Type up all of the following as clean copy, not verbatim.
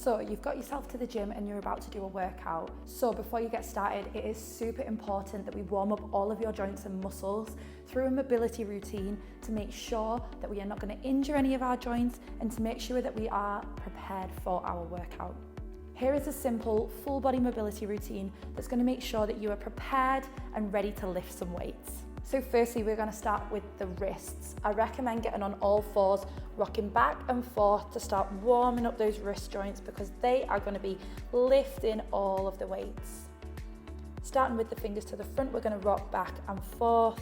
So you've got yourself to the gym and you're about to do a workout. So before you get started, it is super important that we warm up all of your joints and muscles through a mobility routine to make sure that we are not going to injure any of our joints and to make sure that we are prepared for our workout. Here is a simple full body mobility routine that's going to make sure that you are prepared and ready to lift some weights. So firstly, we're going to start with the wrists. I recommend getting on all fours, rocking back and forth to start warming up those wrist joints because they are going to be lifting all of the weights. Starting with the fingers to the front, we're going to rock back and forth.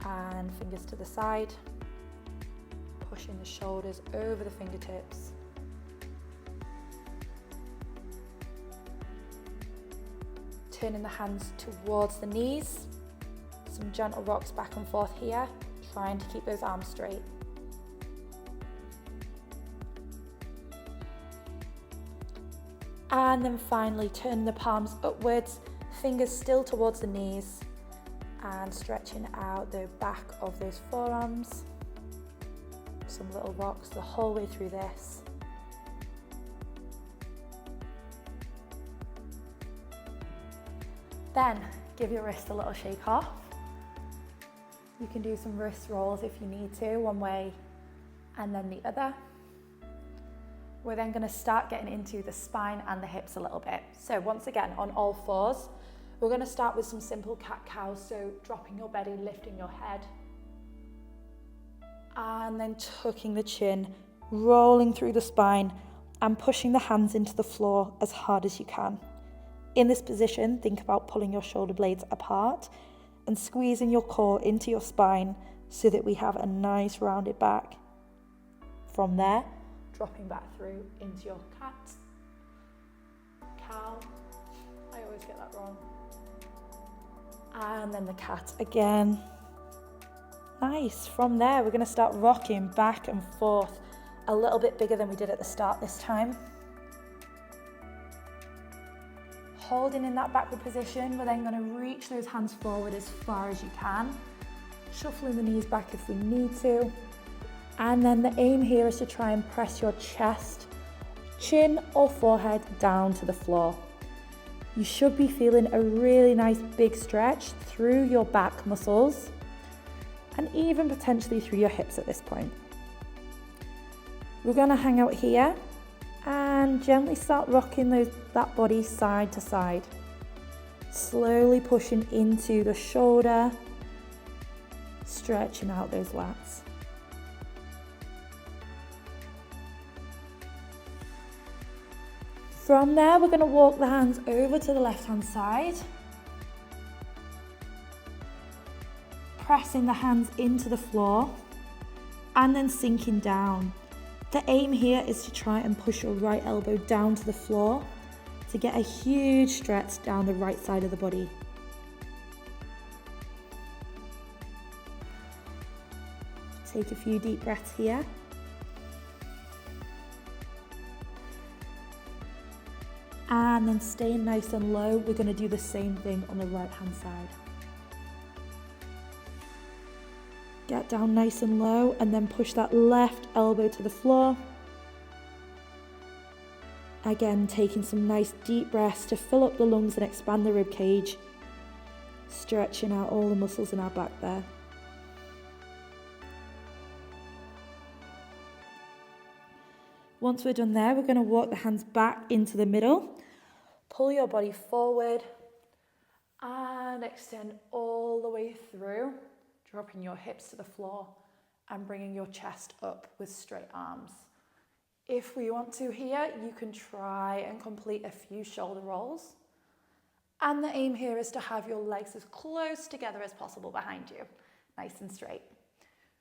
And fingers to the side. Pushing the shoulders over the fingertips. Turning the hands towards the knees. Some gentle rocks back and forth here, trying to keep those arms straight. And then finally turn the palms upwards, fingers still towards the knees, and stretching out the back of those forearms. Some little rocks the whole way through this. Then give your wrist a little shake off. You can do some wrist rolls if you need to, one way and then the other. We're then going to start getting into the spine and the hips a little bit. So once again, on all fours, we're going to start with some simple cat-cows. So dropping your belly, lifting your head, and then tucking the chin, rolling through the spine and pushing the hands into the floor as hard as you can. In this position, think about pulling your shoulder blades apart and squeezing your core into your spine so that we have a nice rounded back. From there, dropping back through into your cat, cow, I always get that wrong, and then the cat again. Nice. From there, we're going to start rocking back and forth, a little bit bigger than we did at the start this time. Holding in that backward position, we're then going to reach those hands forward as far as you can, shuffling the knees back if we need to. And then the aim here is to try and press your chest, chin or forehead down to the floor. You should be feeling a really nice big stretch through your back muscles and even potentially through your hips at this point. We're going to hang out here and gently start rocking that body side to side. Slowly pushing into the shoulder, stretching out those lats. From there, we're going to walk the hands over to the left-hand side, pressing the hands into the floor and then sinking down. The aim here is to try and push your right elbow down to the floor to get a huge stretch down the right side of the body. Take a few deep breaths here. And then staying nice and low, we're going to do the same thing on the right hand side. Get down nice and low and then push that left elbow to the floor. Again, taking some nice deep breaths to fill up the lungs and expand the rib cage, stretching out all the muscles in our back there. Once we're done there, we're going to walk the hands back into the middle, pull your body forward and extend all the way through, dropping your hips to the floor and bringing your chest up with straight arms. If we want to here, you can try and complete a few shoulder rolls. And the aim here is to have your legs as close together as possible behind you, nice and straight.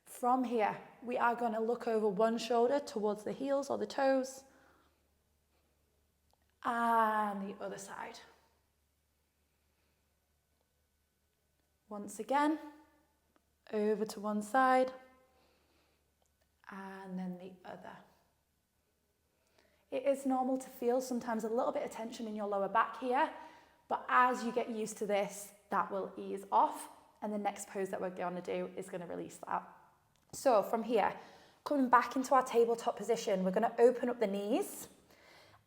From here, we are going to look over one shoulder towards the heels or the toes, and the other side. Once again, over to one side, and then the other. It is normal to feel sometimes a little bit of tension in your lower back here, but as you get used to this, that will ease off, and the next pose that we're going to do is going to release that. So from here, Coming back into our tabletop position, we're going to open up the knees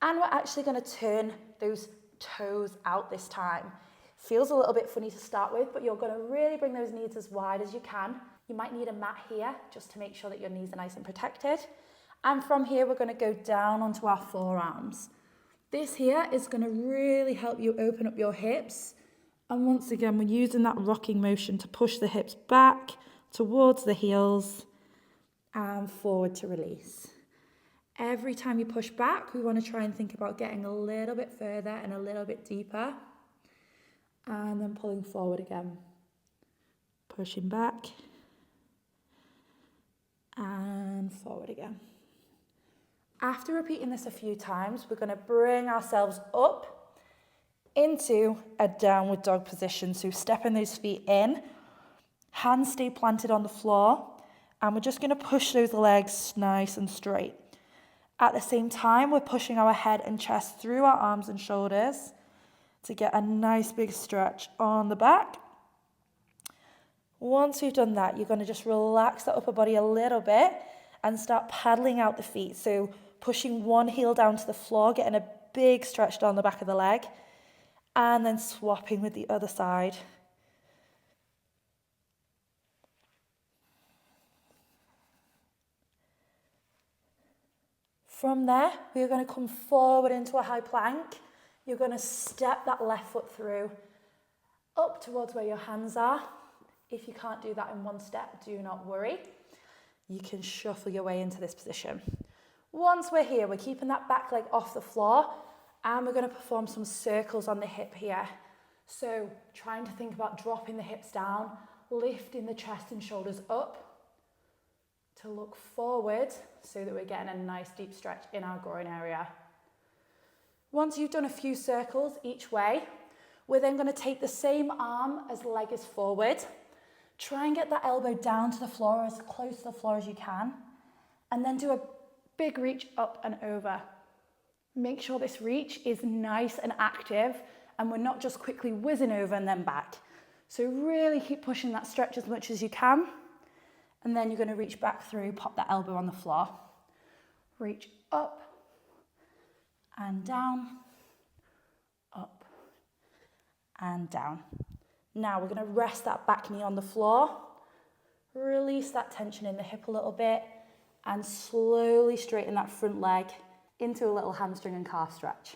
and we're actually going to turn those toes out this time. Feels a little bit funny to start with, but you're going to really bring those knees as wide as you can. You might need a mat here just to make sure that your knees are nice and protected. And from here, we're going to go down onto our forearms. This here is going to really help you open up your hips. And once again, we're using that rocking motion to push the hips back towards the heels and forward to release. Every time you push back, we want to try and think about getting a little bit further and a little bit deeper. And then pulling forward again. Pushing back. And forward again. After repeating this a few times, we're going to bring ourselves up into a downward dog position. So stepping those feet in, hands stay planted on the floor, and we're just going to push those legs nice and straight. At the same time, we're pushing our head and chest through our arms and shoulders to get a nice big stretch on the back. Once we've done that, you're going to just relax the upper body a little bit and start paddling out the feet. So pushing one heel down to the floor, getting a big stretch down the back of the leg, and then swapping with the other side. From there, we're going to come forward into a high plank. You're going to step that left foot through, up towards where your hands are. If you can't do that in one step, do not worry. You can shuffle your way into this position. Once we're here, we're keeping that back leg off the floor, and we're going to perform some circles on the hip here. So trying to think about dropping the hips down, lifting the chest and shoulders up, to look forward so that we're getting a nice deep stretch in our groin area. Once you've done a few circles each way, we're then going to take the same arm as the leg is forward. Try and get that elbow down to the floor, as close to the floor as you can, and then do a big reach up and over. Make sure this reach is nice and active and we're not just quickly whizzing over and then back. So really keep pushing that stretch as much as you can. And then you're going to reach back through, pop that elbow on the floor. Reach up and down, up and down. Now we're going to rest that back knee on the floor. Release that tension in the hip a little bit and slowly straighten that front leg into a little hamstring and calf stretch.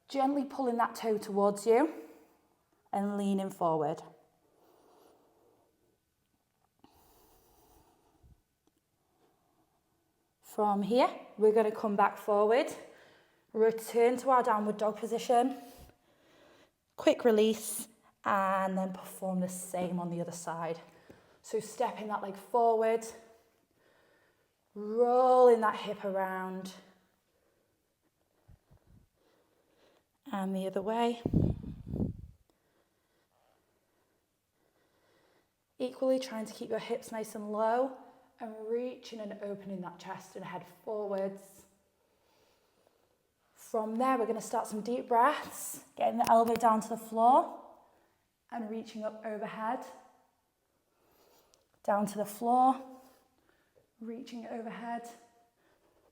Gently pulling that toe towards you and leaning forward. From here, we're going to come back forward, return to our downward dog position, quick release, and then perform the same on the other side. So stepping that leg forward, rolling that hip around, and the other way. Equally trying to keep your hips nice and low, and reaching and opening that chest and head forwards. From there, we're going to start some deep breaths, getting the elbow down to the floor and reaching up overhead. Down to the floor, reaching overhead.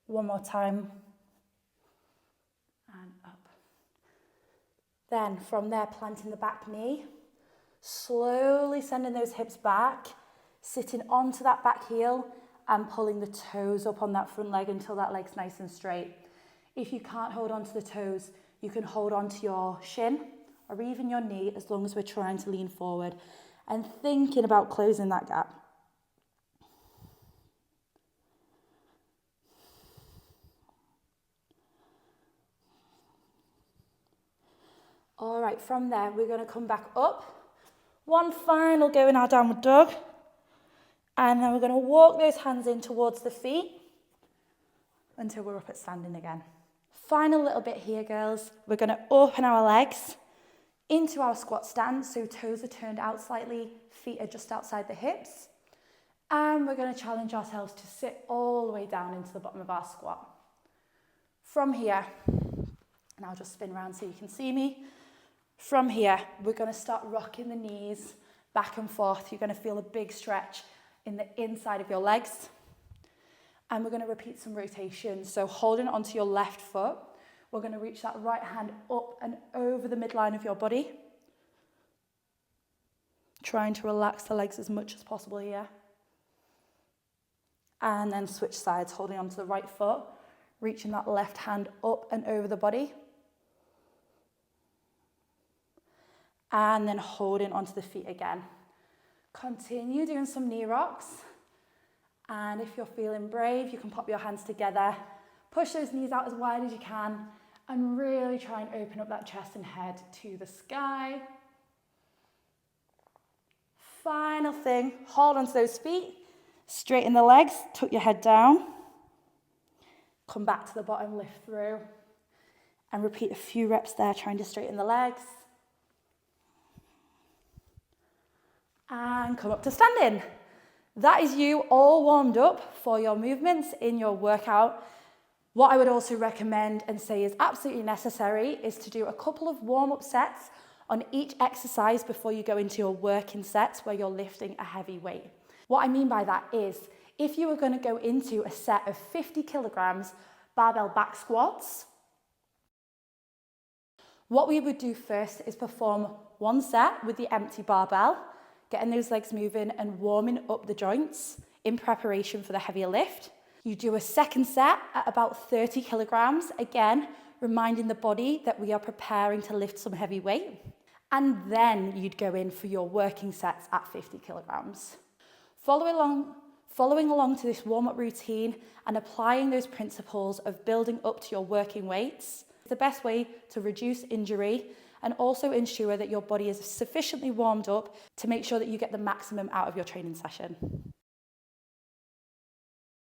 One more time. And up. Then from there, planting the back knee, slowly sending those hips back, sitting onto that back heel and pulling the toes up on that front leg until that leg's nice and straight. If you can't hold on to the toes, you can hold on to your shin or even your knee, as long as we're trying to lean forward and thinking about closing that gap. All right, from there, we're going to come back up. One final go in our downward dog. And then we're going to walk those hands in towards the feet until we're up at standing again. Final little bit here, girls. We're going to open our legs into our squat stance. So toes are turned out slightly, feet are just outside the hips. And we're going to challenge ourselves to sit all the way down into the bottom of our squat. From here, and I'll just spin around so you can see me. From here, we're going to start rocking the knees back and forth. You're going to feel a big stretch in the inside of your legs. And we're going to repeat some rotations. So holding onto your left foot, we're going to reach that right hand up and over the midline of your body. Trying to relax the legs as much as possible here. And then switch sides, holding onto the right foot, reaching that left hand up and over the body. And then holding onto the feet again. Continue doing some knee rocks. And if you're feeling brave, you can pop your hands together, push those knees out as wide as you can, and really try and open up that chest and head to the sky. Final thing, hold onto those feet, straighten the legs, tuck your head down, come back to the bottom, lift through, and repeat a few reps there, trying to straighten the legs. And come up to standing. That is you all warmed up for your movements in your workout. What I would also recommend and say is absolutely necessary is to do a couple of warm-up sets on each exercise before you go into your working sets where you're lifting a heavy weight. What I mean by that is, if you were going to go into a set of 50 kilograms barbell back squats, what we would do first is perform one set with the empty barbell, getting those legs moving and warming up the joints in preparation for the heavier lift. You do a second set at about 30 kilograms, again, reminding the body that we are preparing to lift some heavy weight. And then you'd go in for your working sets at 50 kilograms. Following along to this warm-up routine and applying those principles of building up to your working weights is the best way to reduce injury and also ensure that your body is sufficiently warmed up to make sure that you get the maximum out of your training session.